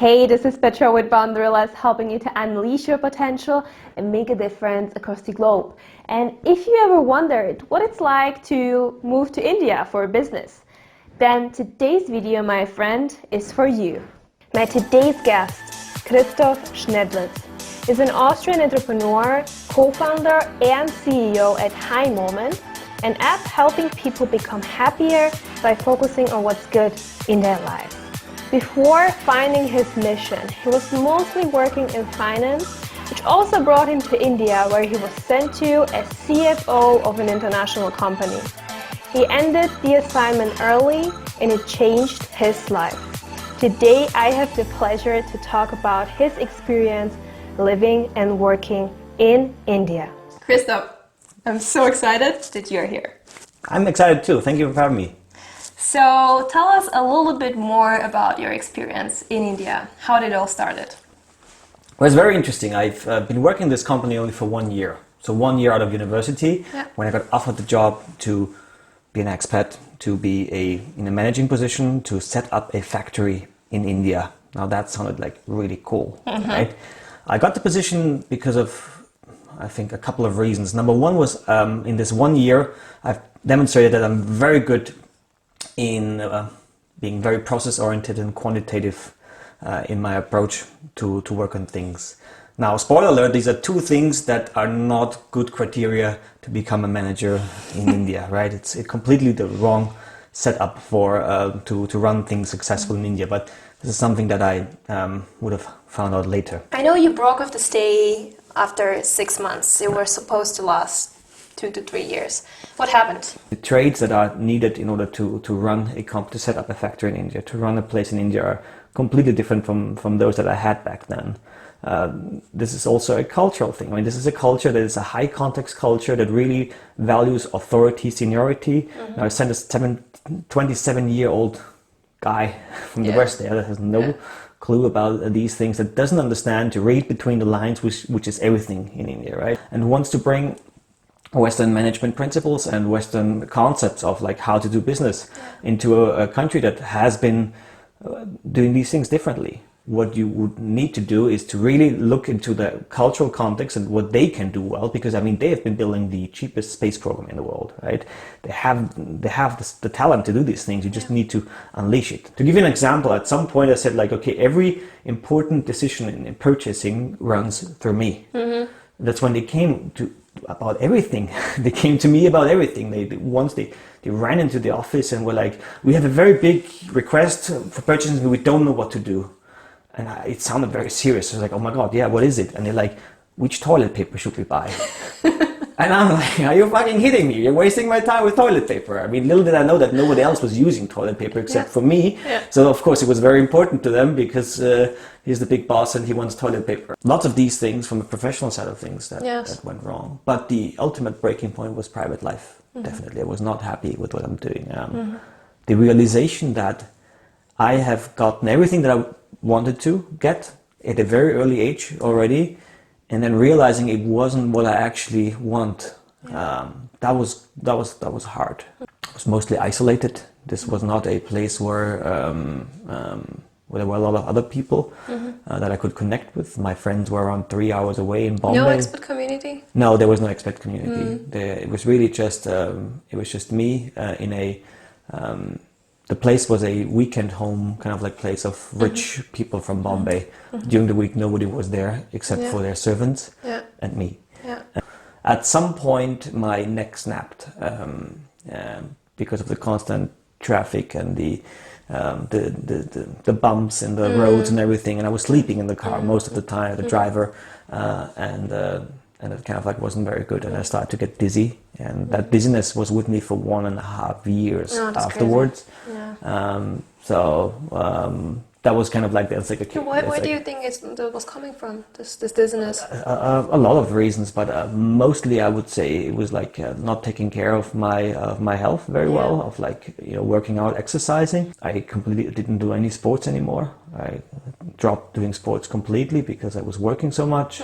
Hey, this is Petra with Boundaryless, helping you to unleash your potential and make a difference across the globe. And if you ever wondered what it's like to move to India for a business, then today's video, my friend, is for you. My today's guest, Christoph Schnedlitz, is an Austrian entrepreneur, co-founder and CEO at High Moment, an app helping people become happier by focusing on what's good in their lives. Before finding his mission, he was mostly working in finance, which also brought him to India, where he was sent to as CFO of an international company. He ended the assignment early and it changed his life. Today, I have the pleasure to talk about his experience living and working in India. Christoph, I'm so excited that you're here. I'm excited too. Thank you for having me. So tell us a little bit more about your experience in India. How did it all started? Well, it's very interesting. I've been working in this company only for 1 year. So 1 year out of university, when I got offered the job to be an expat, to be in a managing position, to set up a factory in India. Now that sounded like really cool, right? I got the position because of, I think, a couple of reasons. Number one was in this 1 year, I've demonstrated that I'm very good in being very process-oriented and quantitative in my approach to work on things. Now, spoiler alert, these are two things that are not good criteria to become a manager in India, right? It's completely the wrong setup for to run things successful in India, but this is something that I would have found out later. I know you broke off the stay after 6 months. It was supposed to last 2 to 3 years. What happened? The traits that are needed in order to run to set up a factory in India, to run a place in India, are completely different from those that I had back then. This is also a cultural thing. I mean, this is a culture that is a high context culture that really values authority, seniority. Now, I sent a 27-year-old guy from the West there that has no clue about these things, that doesn't understand to read between the lines, which is everything in India, right? And wants to bring Western management principles and Western concepts of like how to do business into a country that has been doing these things differently. What you would need to do is to really look into the cultural context and what they can do well, because I mean they have been building the cheapest space program in the world, right? They have the talent to do these things. You just need to unleash it. To give you an example, at some point I said like, okay, every important decision in purchasing runs through me. That's when they came to about everything. They came to me about everything. They ran into the office and were like, we have a very big request for purchasing and we don't know what to do. And it sounded very serious. I was like, oh my God, yeah, what is it? And they're like, which toilet paper should we buy? And I'm like, are you fucking kidding me? You're wasting my time with toilet paper. I mean, little did I know that nobody else was using toilet paper except for me. So of course it was very important to them because he's the big boss and he wants toilet paper. Lots of these things from a professional side of things that went wrong. But the ultimate breaking point was private life. Definitely, I was not happy with what I'm doing. The realization that I have gotten everything that I wanted to get at a very early age already, and then realizing it wasn't what I actually want. That was hard. I was mostly isolated. This was not a place where there were a lot of other people that I could connect with. My friends were around 3 hours away in Bombay. No expat community? No, there was no expat community. It was really just me in a. The place was a weekend home, kind of like place of rich people from Bombay. During the week, nobody was there except for their servants and me. At some point, my neck snapped because of the constant traffic and the bumps in the roads and everything. And I was sleeping in the car most of the time, the driver, and it kind of like wasn't very good. And I started to get dizzy, and that dizziness was with me for 1.5 years afterwards. That was kind of like that's like a. Where do you think that was coming from? This dizziness? A lot of reasons, but mostly I would say it was like not taking care of my health very well. Of like working out, exercising. I completely didn't do any sports anymore. I dropped doing sports completely because I was working so much.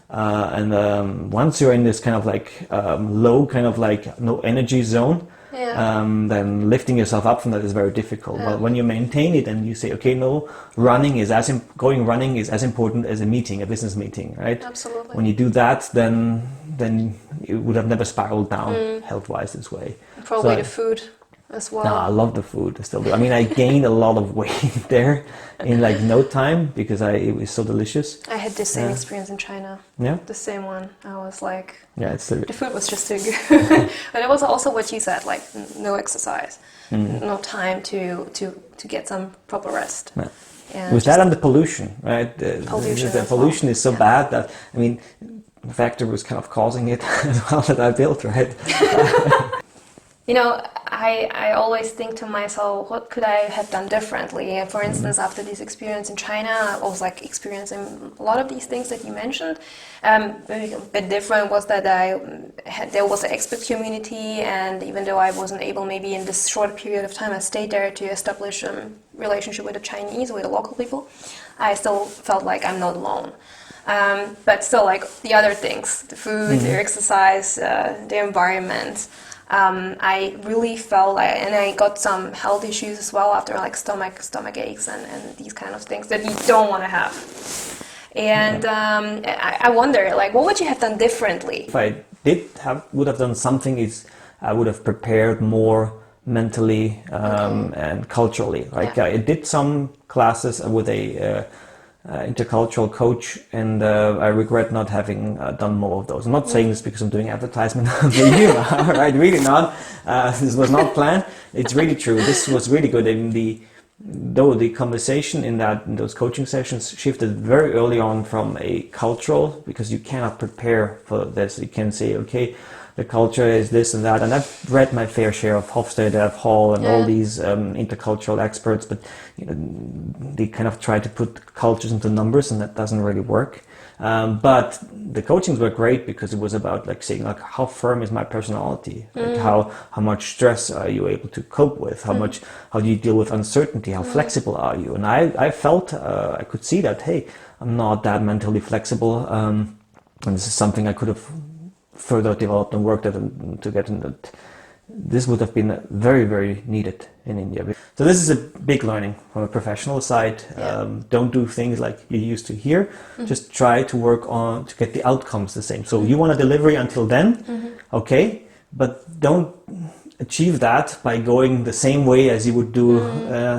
And once you're in this kind of like low, kind of like no energy zone, then lifting yourself up from that is very difficult. But when you maintain it and you say, okay, no, running is as important as a business meeting, right? Absolutely. When you do that, then you would have never spiraled down health-wise this way. Probably the food as well. No, I love the food. I still do. I mean, I gained a lot of weight there in like no time because it was so delicious. I had the same experience in China. Yeah. The same one. I was like, the food was just too good. But it was also what you said, like no exercise, no time to get some proper rest. Yeah. And with that and the pollution, right? The pollution is so bad that, I mean, the factory was kind of causing it as well that I built, right? You know, I always think to myself, what could I have done differently? For instance, after this experience in China, I was like experiencing a lot of these things that you mentioned. Maybe a bit different was that there was an expat community, and even though I wasn't able, maybe in this short period of time I stayed there to establish a relationship with the Chinese, with the local people, I still felt like I'm not alone. But still, like the other things, the food, the exercise, the environment, I really felt like, and I got some health issues as well after, like stomach aches and these kind of things that you don't want to have. And I wonder, like, what would you have done differently? If I would have done something, I would have prepared more mentally and culturally. Like I did some classes with a intercultural coach, and I regret not having done more of those. I'm not saying this because I'm doing advertisement for you, right? Really not. This was not planned. It's really true. This was really good. And though the conversation in those coaching sessions shifted very early on from a cultural, because you cannot prepare for this. You can say, okay, the culture is this and that, and I've read my fair share of Hofstede, Hall, and all these intercultural experts, but they kind of try to put cultures into numbers, and that doesn't really work. But the coachings were great because it was about like saying, like, how firm is my personality? Like how much stress are you able to cope with? How do you deal with uncertainty? How flexible are you? And I felt I could see that, hey, I'm not that mentally flexible, and this is something I could have further developed and worked at to get in that. This would have been very, very needed in India. So this is a big learning from a professional side. Don't do things like you used to here. Just try to work on to get the outcomes the same. So you want a delivery until then, okay, but don't achieve that by going the same way as you would do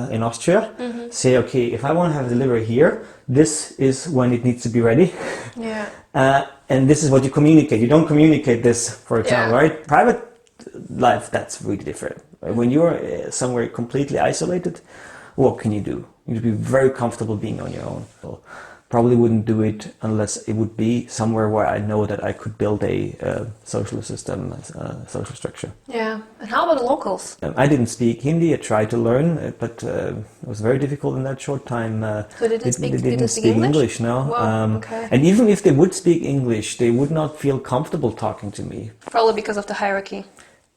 in Austria. Say, okay, if I want to have a delivery here, this is when it needs to be ready. And this is what you communicate. You don't communicate this, for example, right? Private life, that's really different. When you're somewhere completely isolated, what can you do? You need to be very comfortable being on your own. So probably wouldn't do it unless it would be somewhere where I know that I could build a social system, a social structure. Yeah. And how about the locals? I didn't speak Hindi. I tried to learn, but it was very difficult in that short time. So they didn't speak English? No. Wow, okay. And even if they would speak English, they would not feel comfortable talking to me. Probably because of the hierarchy.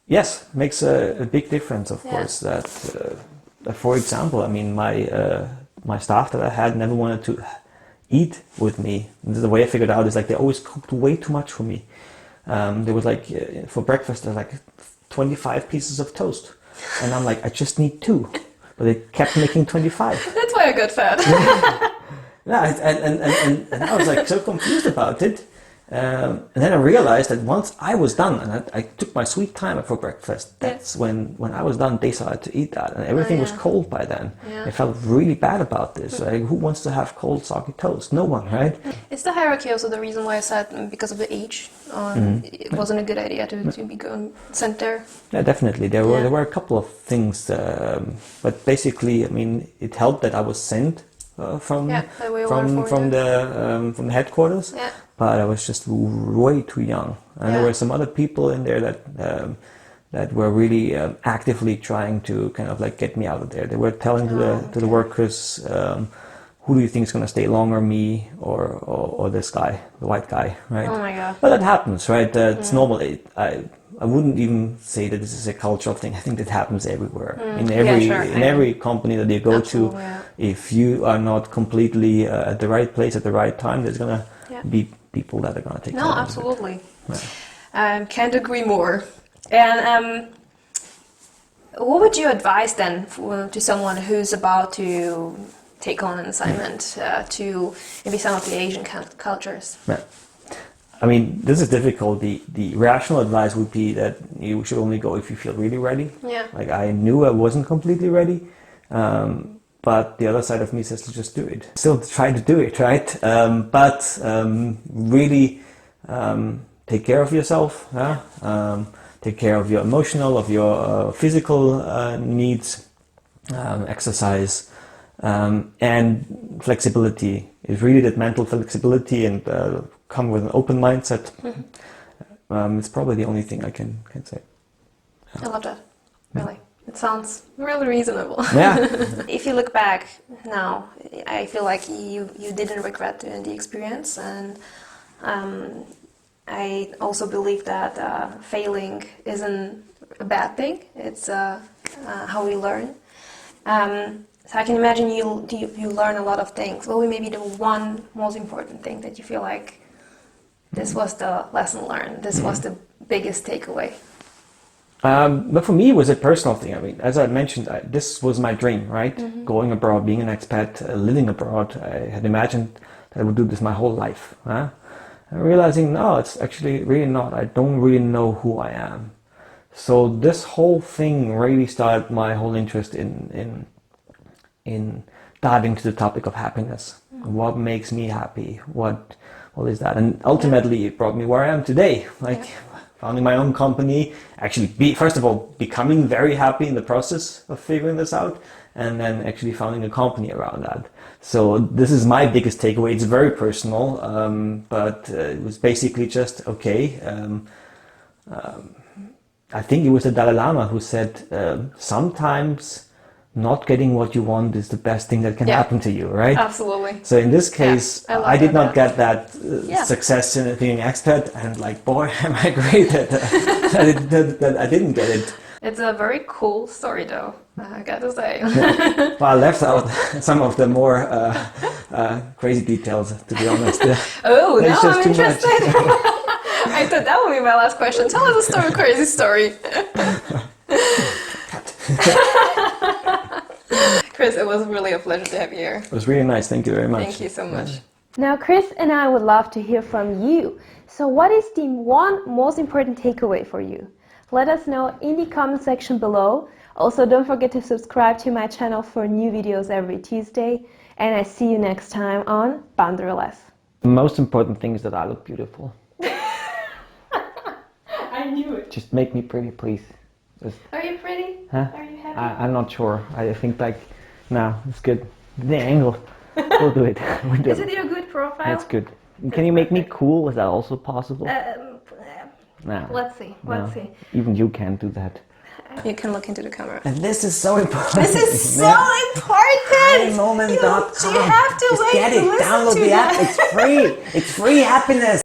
Yes, makes a big difference, of course. That, for example, I mean, my staff that I had never wanted to eat with me. The way I figured out is like they always cooked way too much for me. There was like for breakfast there's like 25 pieces of toast, and I'm like, I just need 2, but they kept making 25. That's why I got fat. And I was like so confused about it. And then I realized that once I was done, and I took my sweet time for breakfast, that's when I was done, they started to eat that. And everything was cold by then. I felt really bad about this. Like, who wants to have cold, soggy toast? No one, right? Is the hierarchy also the reason why I said because of the age? It wasn't a good idea to be sent there? Yeah, definitely. There were a couple of things. But basically, I mean, it helped that I was sent from the headquarters. But I was just way too young, and there were some other people in there that were really actively trying to kind of like get me out of there. They were telling to the workers, who do you think is going to stay longer, me or this guy, the white guy, right? Oh my God! But that happens, right? It's normal. I wouldn't even say that this is a cultural thing. I think that happens everywhere. In every company that you go to, if you are not completely at the right place at the right time, there's gonna be people that are going to take care of it. Absolutely. Can't agree more. And What would you advise then to someone who's about to take on an assignment to maybe some of the Asian cultures? Yeah. I mean, this is difficult. The rational advice would be that you should only go if you feel really ready. Yeah. Like I knew I wasn't completely ready, but the other side of me says to just do it. Still try to do it, right? But really take care of yourself. Take care of your emotional, of your physical needs. Exercise and flexibility is really that mental flexibility and come with an open mindset. It's probably the only thing I can say. I love that. Really. It sounds really reasonable. Yeah. If you look back now, I feel like you didn't regret the experience, and I also believe that failing isn't a bad thing. It's how we learn. So I can imagine you learn a lot of things. What would maybe the one most important thing that you feel like this was the lesson learned, this was the biggest takeaway? But for me, it was a personal thing. I mean, as I mentioned, this was my dream, right? Going abroad, being an expat, living abroad. I had imagined that I would do this my whole life. Realizing, no, it's actually really not. I don't really know who I am. So this whole thing really started my whole interest in diving into the topic of happiness. What makes me happy? What is that? And ultimately, it brought me where I am today. Founding my own company, actually first of all, becoming very happy in the process of figuring this out, and then actually founding a company around that. So this is my biggest takeaway. It's very personal, but it was basically just, okay, I think it was the Dalai Lama who said, sometimes not getting what you want is the best thing that can happen to you, right? Absolutely. So in this case, I did not get that success in being an expat, and like, boy, am I great that I didn't get it. It's a very cool story, though, I gotta say. Yeah. Well, I left out some of the more crazy details, to be honest. Oh, now just I'm too interested. I thought that would be my last question. Tell us a story, crazy story. Chris, it was really a pleasure to have you here. It was really nice. Thank you very much. Thank you so much. Now, Chris and I would love to hear from you. So what is the one most important takeaway for you? Let us know in the comment section below. Also, don't forget to subscribe to my channel for new videos every Tuesday. And I see you next time on Boundaryless. The most important thing is that I look beautiful. I knew it. Just make me pretty, please. Are you pretty? Huh? Are you happy? I'm not sure. I think like, no, it's good. The angle. We'll do it. Is it your good profile? That's good. Can you make me cool? Is that also possible? No. Let's see. No. Let's see. Even you can't do that. You can look into the camera. And this is so important. This is so important! Moment.com. You have to Just wait get it. to listen Download to the app. that. It's free. It's free happiness.